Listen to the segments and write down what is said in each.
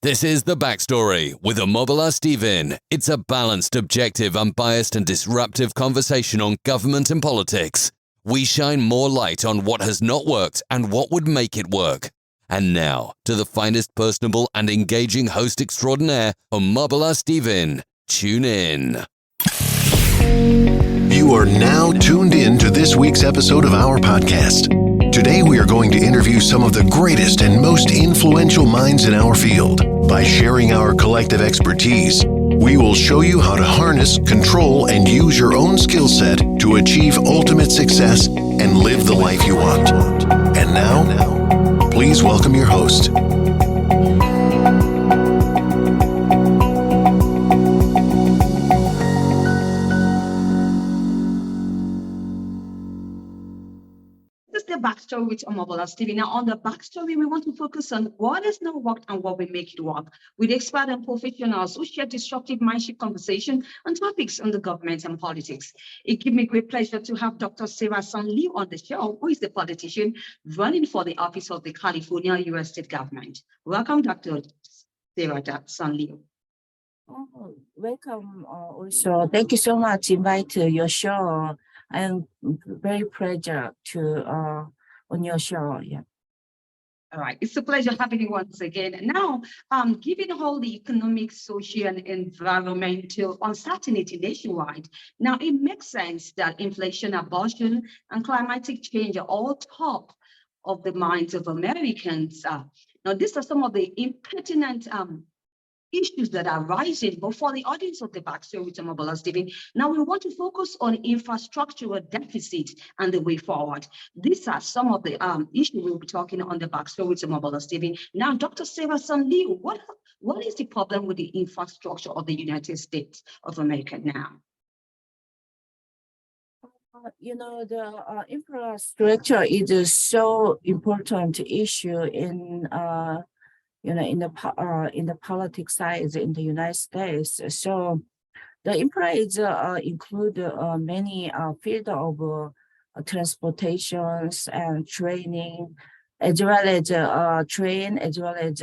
This is The Backstory with Omobola Stephen. It's a balanced, objective, unbiased and disruptive conversation on government and politics. We shine more light on what has not worked and what would make it work. And now, to the finest personable and engaging host extraordinaire, Omobola Stephen. Tune in. You are now tuned in to this week's episode of our podcast. Today we are going to interview some of the greatest and most influential minds in our field. By sharing our collective expertise, we will show you how to harness, control, and use your own skill set to achieve ultimate success and live the life you want. And now, please welcome your host. Backstory with Omobola Stephen. Now, on the backstory, we want to focus on what has not worked and what will make it work, with experts and professionals who share disruptive mindset conversation on topics on the government and politics. It gives me great pleasure to have Dr. Sun Liew on the show, who is the politician running for the office of the California U.S. state government. Welcome, Dr. Sun Liew. Oh, welcome. Also, thank you so much for inviting your show. I am very pleasure to on your show. Yeah. All right, it's a pleasure having you once again. Now, given all the economic, social, and environmental uncertainty nationwide, now it makes sense that inflation, abortion, and climatic change are all top of the minds of Americans. Now, these are some of the impertinent issues that are rising, but for the audience of the Backstory with Omobola Stephen, now we want to focus on infrastructural deficit and the way forward. These are some of the issues we'll be talking on the Backstory with Omobola Stephen. Now, Dr. Sun Liew, what is the problem with the infrastructure of the United States of America now? The infrastructure is a so important issue in in the politics side in the United States. So the infra is include many field of transportations and training, as well as train, as well as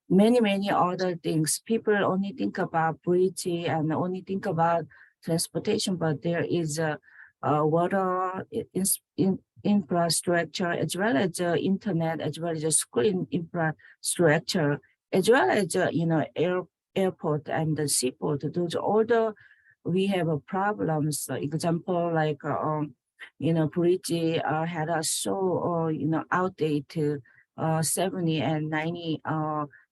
many other things. People only think about bridge and only think about transportation, but there is water infrastructure, as well as internet, as well as school infrastructure, as well as airport and the seaport. Those all we have problems. Example like bridge had a so outdated 70 and 90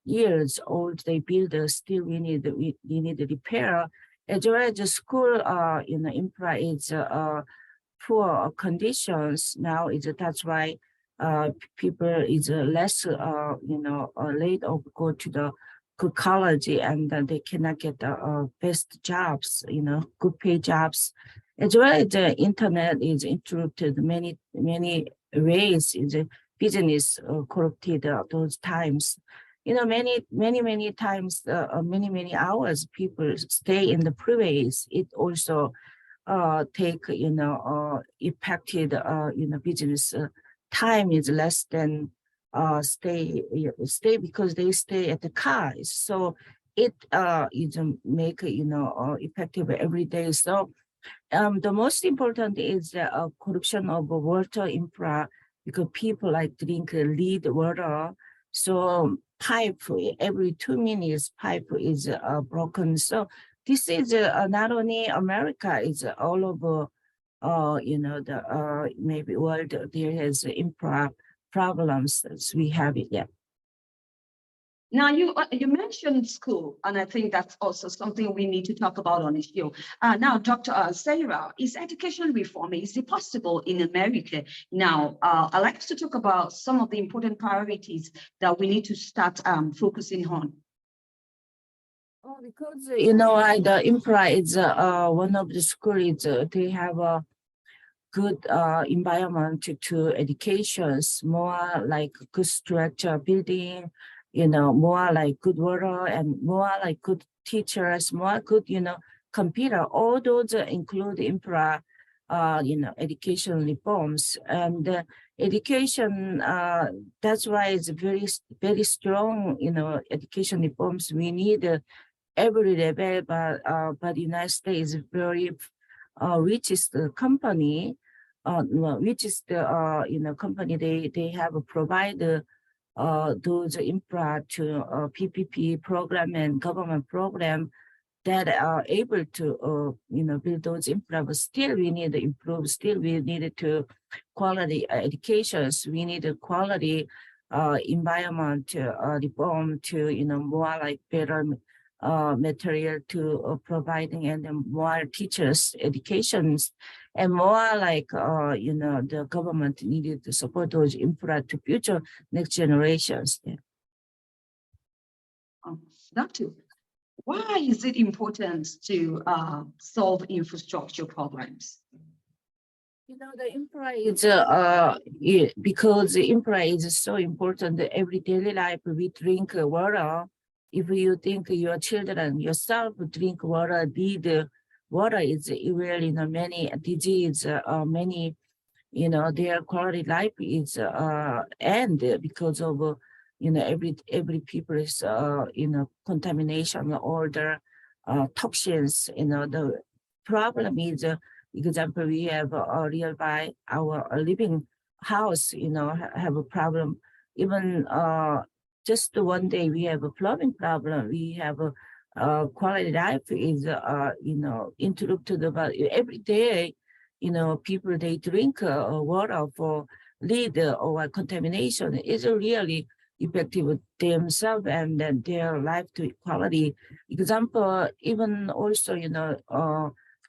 years old. They build still we need to repair. As well as the school infra is poor conditions now. That's why people is less late or go to the good college, and they cannot get the best jobs, good pay jobs. As well as the internet is interrupted many ways. Is business corrupted those times. Many times, many hours people stay in the freeways. It also take impacted business time is less than stay because they stay at the cars. So it make effective every day. So the most important is the corruption of water infra, because people like drink lead water. So pipe every 2 minutes pipe is broken. So this is not only America, it's all over, the maybe world. There has infra problems as we have it. Yeah. Now, you mentioned school, and I think that's also something we need to talk about on this show. Now, Dr. Sarah, is education reform, is it possible in America? Now, I'd like to talk about some of the important priorities that we need to start focusing on. Because the infra is one of the schools. They have a good environment to educations, more like good structure building, more like good water and more like good teachers, more good computer. All those include infra education reforms. And education, that's why it's very strong, education reforms. We need every level, but United States is very richest company, richest company. They have provided those infra to PPP program and government program that are able to build those infra. But still we need to improve. Still we need to quality educations. We need a quality environment reform to more like better material to providing, and more teachers educations, and more like the government needed to support those infra to future next generations. Yeah. Doctor, why is it important to solve infrastructure problems? The infra is because the infra is so important. Every daily life we drink water. If you think your children yourself drink water, need water, is really many disease, many their quality life is end because of every people's contamination or the toxins. The problem is example, we have nearby our living house have a problem. Even just one day we have a plumbing problem, we have a quality life is interrupted. About every day people they drink water for lead or contamination is really effective with themselves and then their life to quality. Example, even also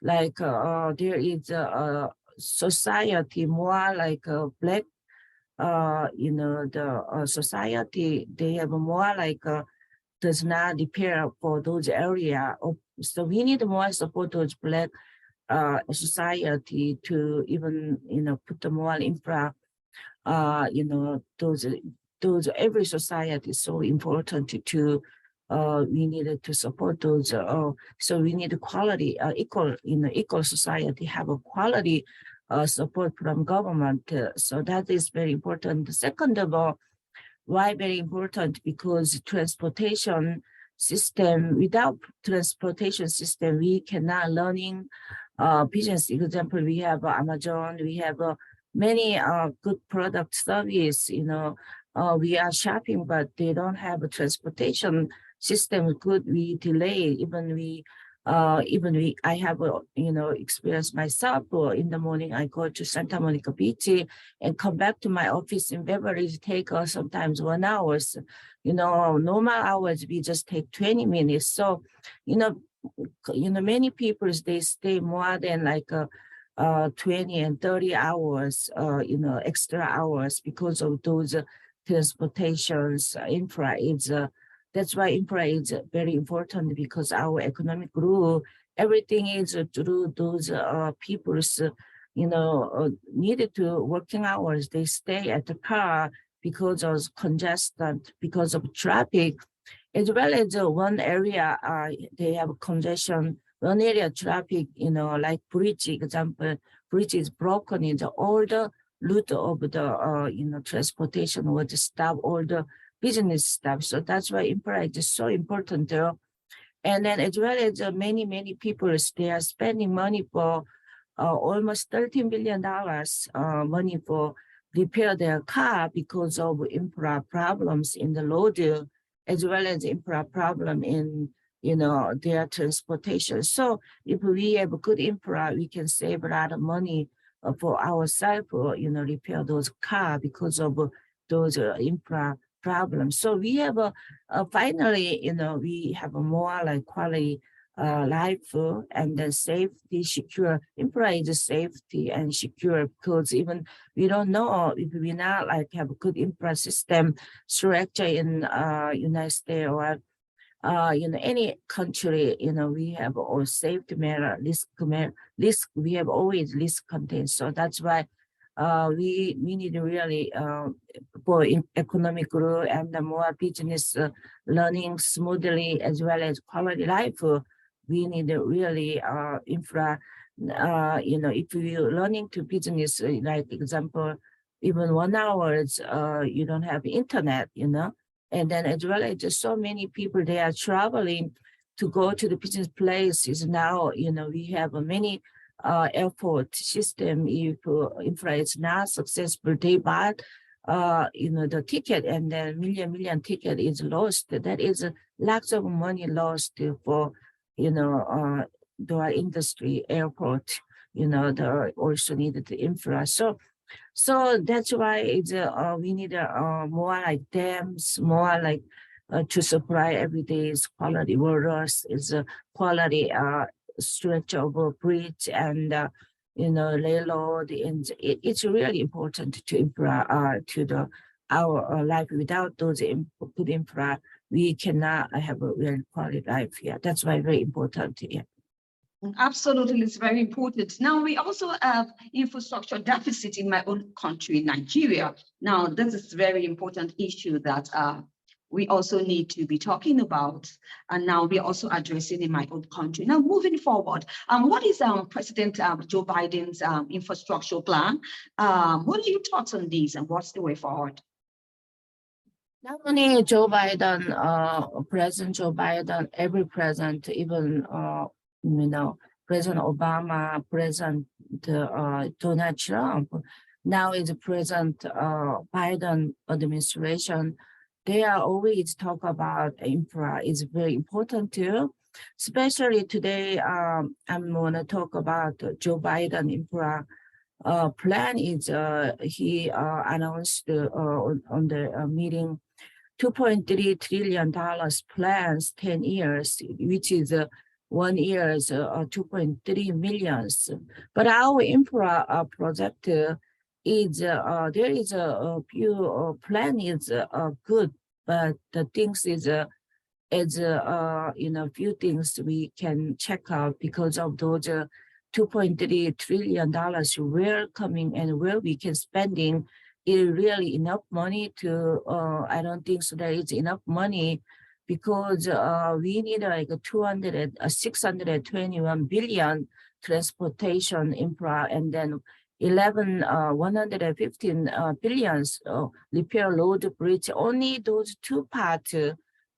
like there is a society more like a black the society, they have more like does not repair for those area. So we need more support those black society to even put more infra. Those every society is so important to we needed to support those. So we need quality, equal society have a quality support from government. So that is very important. Second of all, why very important? Because transportation system, without transportation system, we cannot learning business. Example, we have Amazon, we have many good product service, we are shopping, but they don't have a transportation system good. We delay, I have experience myself. In the morning I go to Santa Monica Beach and come back to my office in Beverly, take sometimes 1 hour. Normal hours we just take 20 minutes. So many people they stay more than like 20 and 30 hours extra hours because of those transportations. Infra is that's why infra is very important, because our economic growth, everything is through those people's, needed to working hours. They stay at the car because of congestion, because of traffic, as well as one area they have congestion, one area traffic, like bridge, example, bridge is broken in the older route of the transportation would stop all the business stuff. So that's why infra is so important there. And then as well as many people, they are spending money for almost $13 billion money for repair their car because of infra problems in the road, as well as infra problem in their transportation. So if we have a good infra, we can save a lot of money for ourselves, repair those cars because of those infra problems. So we have finally, we have a more like quality life and then safety, secure. Infra is safety and secure, because even we don't know if we not like have a good infra system structure in United States or any country, we have all safety matter, risk, we have always risk contained. So that's why we need really for economic growth and the more business learning smoothly, as well as quality life. We need really infra. If we learning to business, like example, even 1 hour, you don't have internet, and then as well as just so many people, they are traveling to go to the business places. Now, we have many airport system. If infra is not successful, they buy the ticket, and then million ticket is lost. That is lots of money lost for the industry, airport. They also needed the infra. So that's why we need more like dams, more like to supply everyday's quality waters, is a quality stretch of a bridge, and railroad. And it's really important to infra to the our life. Without those good infra, we cannot have a real quality life here. That's why very important here. Absolutely, it's very important. Now, we also have infrastructure deficit in my own country, Nigeria. Now, this is a very important issue that we also need to be talking about. And now we're also addressing in my own country. Now, moving forward, what is President Joe Biden's infrastructure plan? What are your thoughts on these, and what's the way forward? Not only Joe Biden, President Joe Biden, every president, even President Obama, President Donald Trump, now is President Biden administration. They are always talk about infra is very important too. Especially today, I'm going to talk about Joe Biden infra plan. Is he announced on the meeting $2.3 trillion plans, 10 years, which is 1 year is 2.3 millions. But our infra project is there is a few plan is good, but the things is few things we can check out because of those $2.3 trillion where coming and where we can spending. Is really enough money to I don't think so there is enough money, because we need like 621 billion transportation infra, and then 115 billions repair road bridge. Only those two parts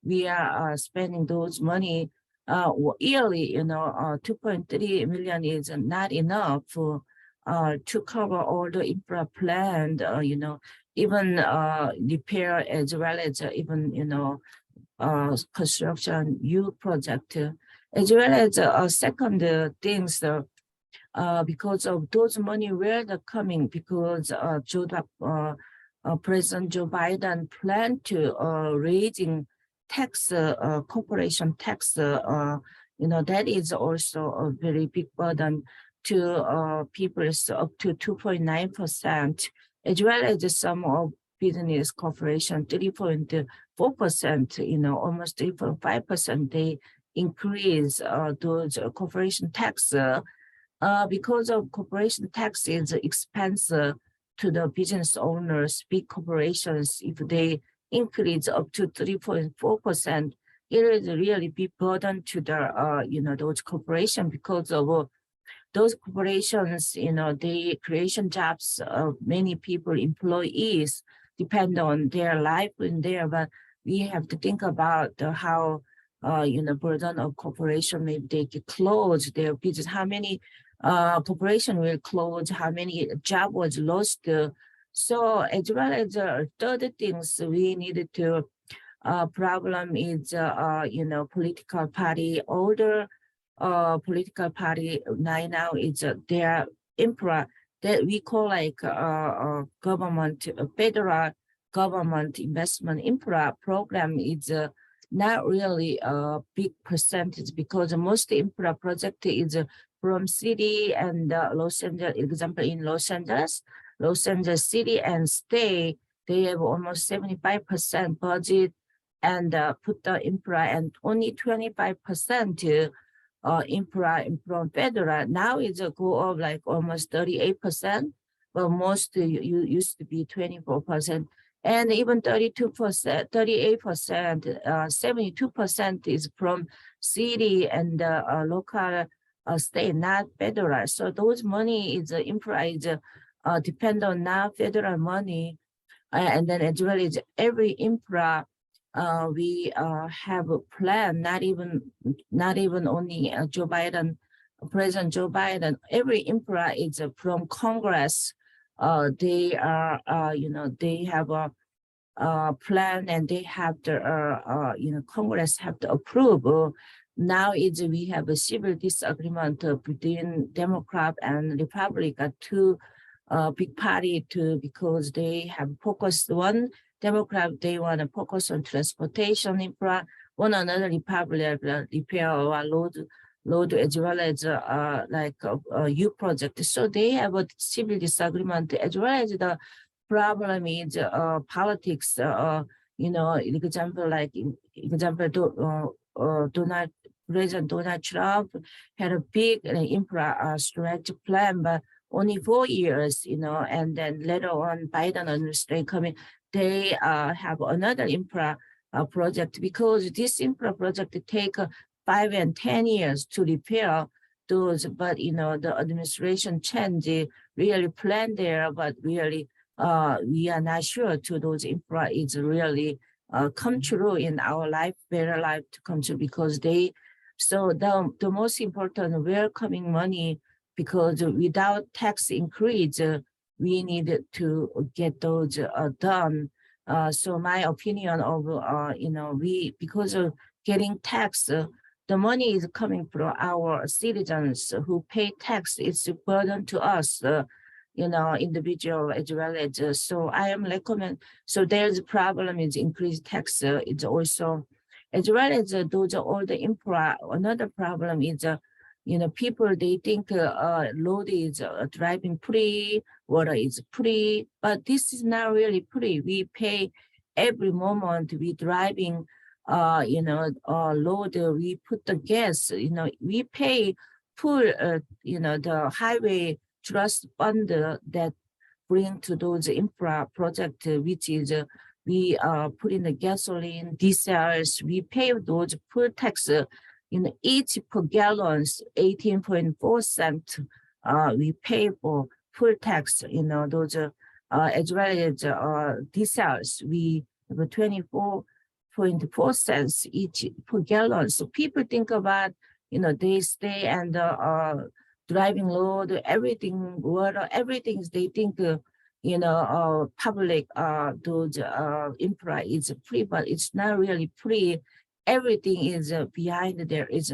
we are spending those money yearly. 2.3 million is not enough for to cover all the infra plan, even repair as well as even, construction new project, as well as second things, because of those money where they're coming, because President Joe Biden plan to raising tax, corporation tax, that is also a very big burden to people, up to 2.9%, as well as some of business corporation 3.4%, almost 3.5%. They increase those corporation tax because of corporation tax is expensive to the business owners, big corporations. If they increase up to 3.4%, it is a really big burden to the those corporations, because of those corporations, they creation jobs of many people, employees depend on their life in there. But we have to think about how, burden of corporation, maybe they could close their business, how many corporation will close, how many job was lost. So as well as third things we needed to, problem is, political party order. Political party now is their infra that we call like government, federal government investment infra program is not really a big percentage, because most infra project is from city and Los Angeles. Example, in Los Angeles city and state, they have almost 75% budget and put the infra, and only 25% to infra from federal. Now it's a go of like almost 38%, but most used to be 24%, and even 32%, 38%, 72% is from city and local state, not federal. So those money is infra is depend on now federal money, and then as well as every infra. We have a plan. Not even only Joe Biden, President Joe Biden. Every infra is from Congress. They are, they have a plan, and they have the, Congress have to approve. Now we have a civil disagreement between Democrat and Republican, two big party, because they have focused. One Democrat, they want to focus on transportation infra. One another Republican repair or load as well as U project. So they have a civil disagreement, as well as the problem is politics. President Donald Trump had a big infra strategy plan, but only 4 years, and then later on Biden administration coming, they have another infra project, because this infra project take 5 and 10 years to repair those, but the administration change really plan there, but really we are not sure to those infra is really come true in our life, better life to come true, because so the most important welcoming money, because without tax increase, we need to get those done. So my opinion of, because of getting tax, the money is coming from our citizens who pay tax. It's a burden to us, individual as well as. So I am recommend. So there's a problem is increased tax. It's also, as well as those are all the infra. Another problem is, people, they think road is driving free, water is free, but this is not really free. We pay every moment we driving, load, we put the gas, we pay full, the highway trust fund that bring to those infra project, which is we put in the gasoline, diesels, we pay those full tax, each per gallon, 18.4 cents, we pay for full tax, those, as well as diesels, we have 24.4 cents each per gallon. So people think about, they stay and driving load, everything, water, everything, they think, public, those infra is free, but it's not really free. Everything is behind. There is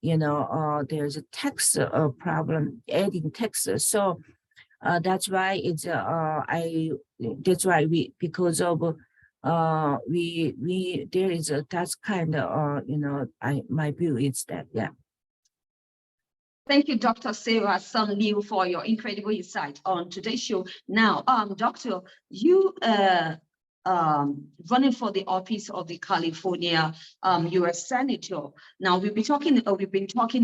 there's a tax problem, adding taxes. So that's why it's that's why we, because of we there is a, that's kind of my view is that, yeah. Thank you, Dr. Sarah Sun Liew, for your incredible insight on today's show. Now, Doctor, you running for the office of the California U.S. Senator. Now, we've been talking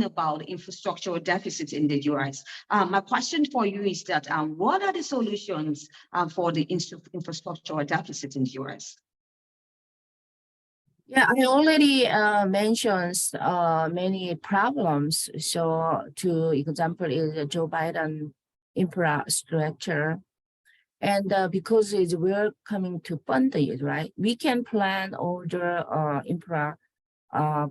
about infrastructural deficits in the U.S. My question for you is that what are the solutions for the infrastructural deficit in the U.S.? Yeah, I already mentioned many problems. So, to example, is Joe Biden infrastructure, and because we're coming to fund it, right? We can plan all the infra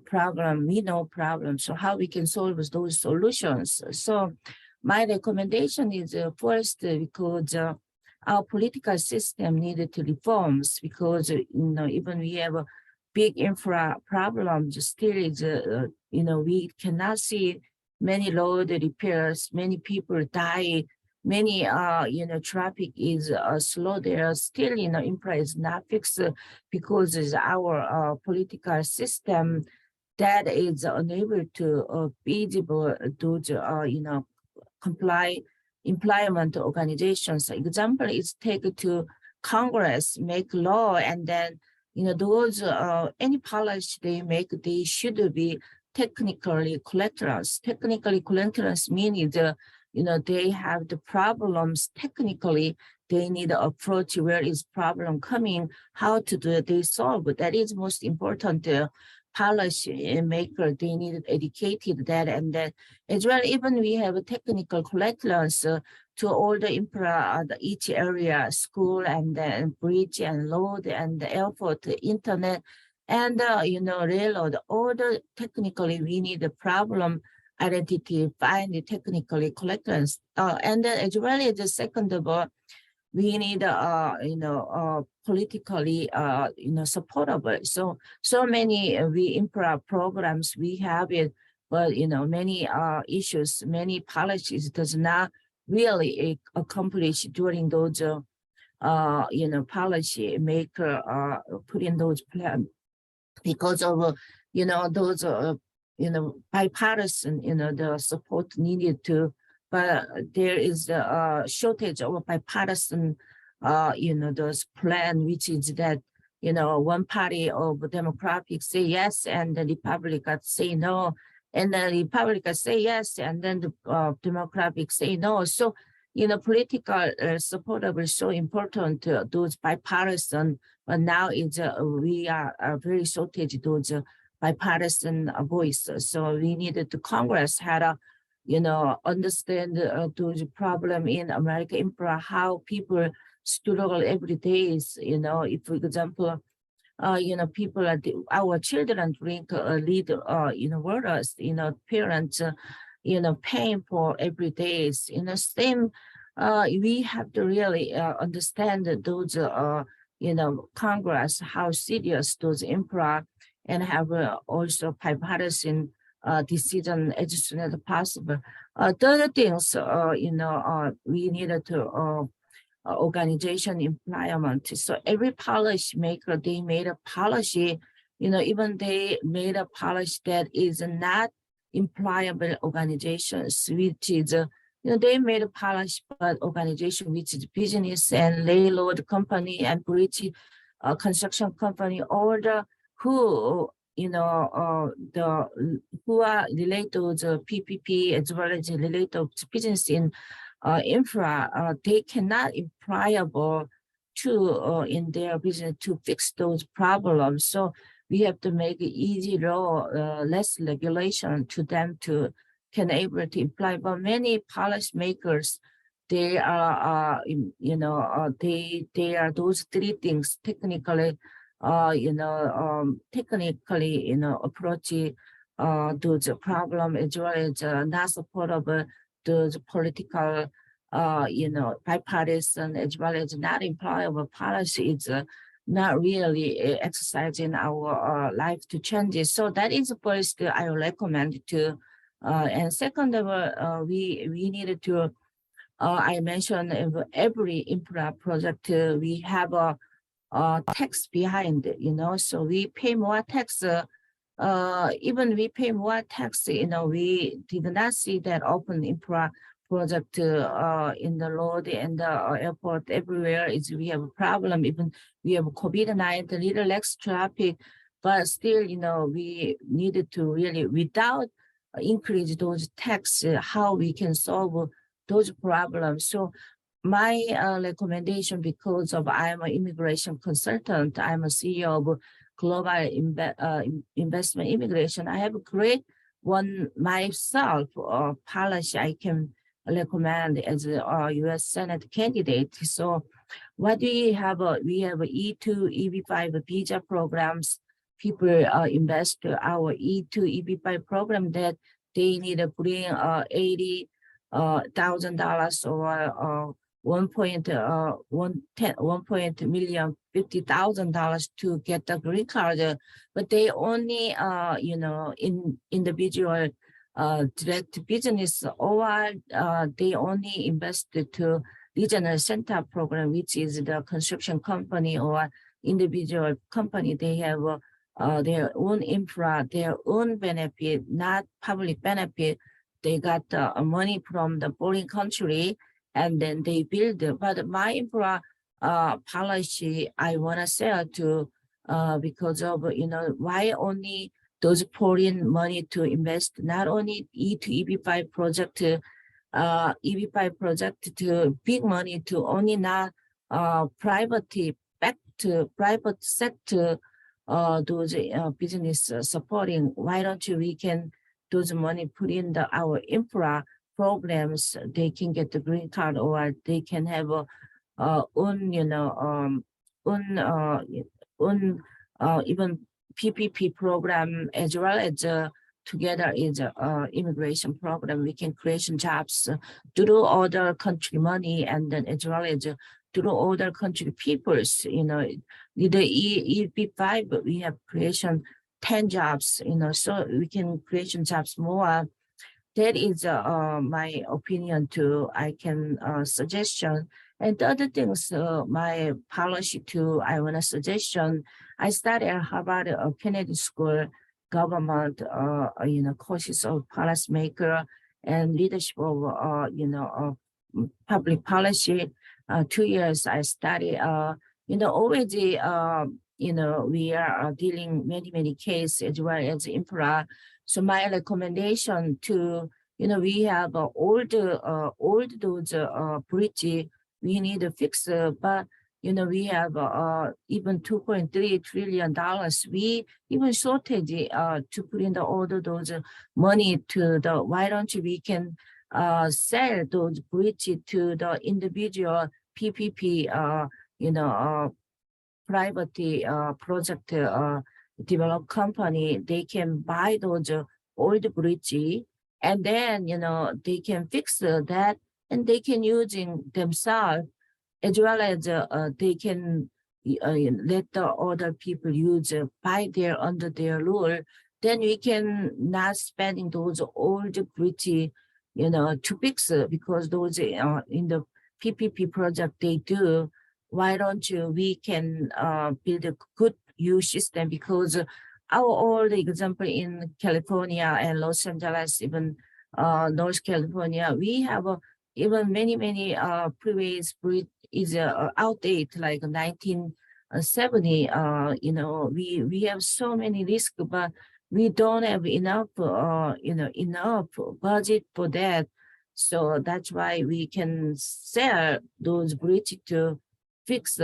problem. We know problems. So how we can solve those solutions? So, my recommendation is first, because our political system needed to reforms, because even we have a big infra problems, still is we cannot see many road repairs, many people die, many traffic is slow there. Still, infra is not fixed because it's our political system that is unable to feasible to employment organizations. Example is take to Congress, make law, and then those any policy they make, they should be technically collaterals. Technically collaterals means they have the problems technically. They need to approach where is problem coming, how to do it, they solve. That is most important policy maker, they need educated that, and then as well, even we have a technical curriculums to all the infra, each area, school and then bridge and road and the airport, the internet, and railroad. All the technically we need the problem identity, find the technically curriculums, and then as well as the second of all, we need politically supportable. So many we infra programs we have it, but many issues, many policies does not really accomplish during those policy maker put in those plans because of those bipartisan the support needed to, but there is a shortage of bipartisan those plan, which is that one party of Democrats say yes and the Republicans say no, and the Republicans say yes and then the Democrats say no. So political support is so important to those bipartisan, but now it's we are very shortage those bipartisan voices. So we needed to Congress had a understand those problem in America infra, how people struggle every day. If for example, people are our children drink lead waters, parents paying for every day. Same. We have to really understand those Congress how serious those infra and have also bipartisan decision as soon as possible. The other things, we needed to organization employment. So every policy maker, they made a policy, even they made a policy that is not employable organizations, which is, they made a policy, but organization, which is business and railroad company and bridge construction company, or the who who are related to the PPP as well as related to business in infra, they cannot employable to in their business to fix those problems. So we have to make it easy law, less regulation to them to can able to employ. But many policy makers, they are they are those three things technically. Technically, approach to the problem as well as not supportable to the political, bipartisan as well as not employable policy. It's not really exercising our life to change it. So that is the first I would recommend to. And second of all, we needed to. I mentioned every infra project we have a tax behind it, so we pay more tax. Even we pay more tax, we did not see that open infra project in the road and the airport everywhere is we have a problem. Even we have COVID-19, little less traffic, but still, we needed to really without increase those tax, how we can solve those problems. So my recommendation, because of I'm an immigration consultant, I'm a CEO of Global Investment Immigration. I have a great one myself policy I can recommend as a U.S. Senate candidate. So what we have E2, EB5 visa programs. People invest our E2, EB5 program that they need to bring $80,000 or 1.1 million $50,000 to get the green card, but they only in individual direct business, or they only invested to regional center program, which is the construction company or individual company. They have their own infra, their own benefit, not public benefit. They got money from the foreign country and then they build. But my infra policy, I want to sell to because of, why only those foreign money to invest, not only E2 EB5 project, EB5 project to big money to only not private back to private sector those business supporting. Why don't we can those money put in our infra programs? They can get the green card, or they can have a own, even PPP program, as well as together is immigration program. We can create some jobs through other country money, and then as well as through other country peoples. The EP5 we have creation 10 jobs. So we can create some jobs more. That is my opinion too. I can suggestion. And the other things, my policy too, I want a suggestion. I studied at Harvard Kennedy School government, courses of policymaker and leadership of, public policy. 2 years I studied, already, we are dealing many cases as well as infra. So my recommendation to, we have old those bridge we need to fix, but we have even $2.3 trillion. We even shortage to put in all those money to the. Why don't we can sell those bridge to the individual PPP, private project develop company. They can buy those old bridge, and then they can fix that, and they can using themselves, as well as they can let the other people use by under their rule. Then we can not spending those old bridge, to fix because those in the PPP project they do. Why don't we can build a good use system, because our old example in California and Los Angeles, even North California, we have even many freeways bridge is outdated, like 1970. We have so many risks, but we don't have enough enough budget for that. So that's why we can sell those bridges to fix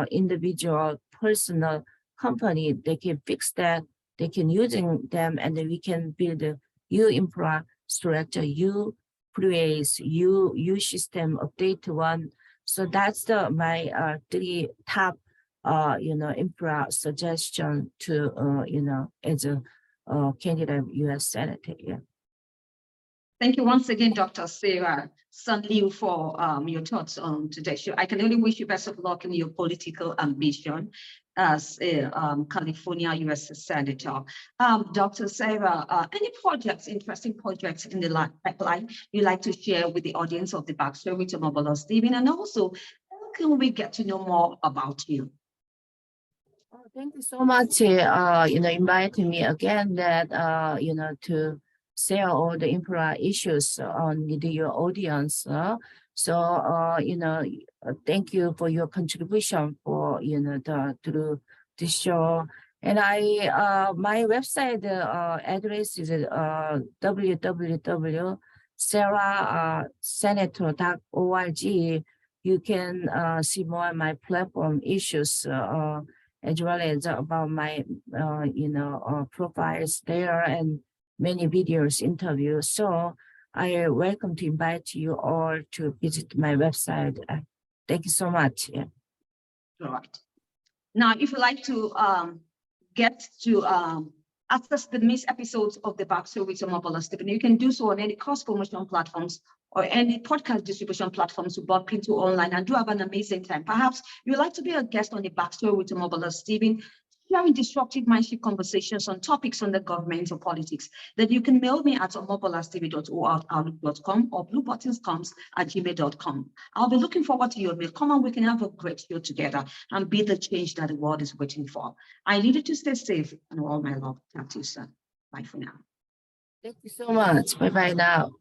individual personal company. They can fix that, they can using them, and then we can build a new infrastructure, new freeways, new system, update one. So that's my 3 top infra suggestion to as a candidate U.S. Senator. Yeah. Thank you once again, Dr. Sarah Sun Liew, for your thoughts on today's show. I can only wish you best of luck in your political ambition as a California U.S. Senator. Dr. Sarah, any projects, interesting projects in the pipeline you'd like to share with the audience of the Backstory with Omobola Stephen? And also, how can we get to know more about you? Oh, thank you so much, inviting me again that, to share all the infra issues on your audience. Thank you for your contribution for, through this show. And my website address is www.sarahsenator.org. You can see more on my platform issues, as well as about my, profiles there, and many videos, interviews. So I welcome to invite you all to visit my website. Thank you so much. Yeah. All right. Now, if you'd like to get to access the missed episodes of the Backstory with Omobola Stephen, you can do so on any cross promotion platforms or any podcast distribution platforms to bump into online, and do have an amazing time. Perhaps you'd like to be a guest on the Backstory with Omobola Stephen, sharing disruptive mindship conversations on topics on the government or politics, then you can mail me at omobolastv.outlook.com or bluebuttoncoms@gmail.com. I'll be looking forward to your mail. Come on, we can have a great show together and be the change that the world is waiting for. I need you to stay safe, and all my love. Talk to you soon. Bye for now. Thank you so much. Bye-bye now.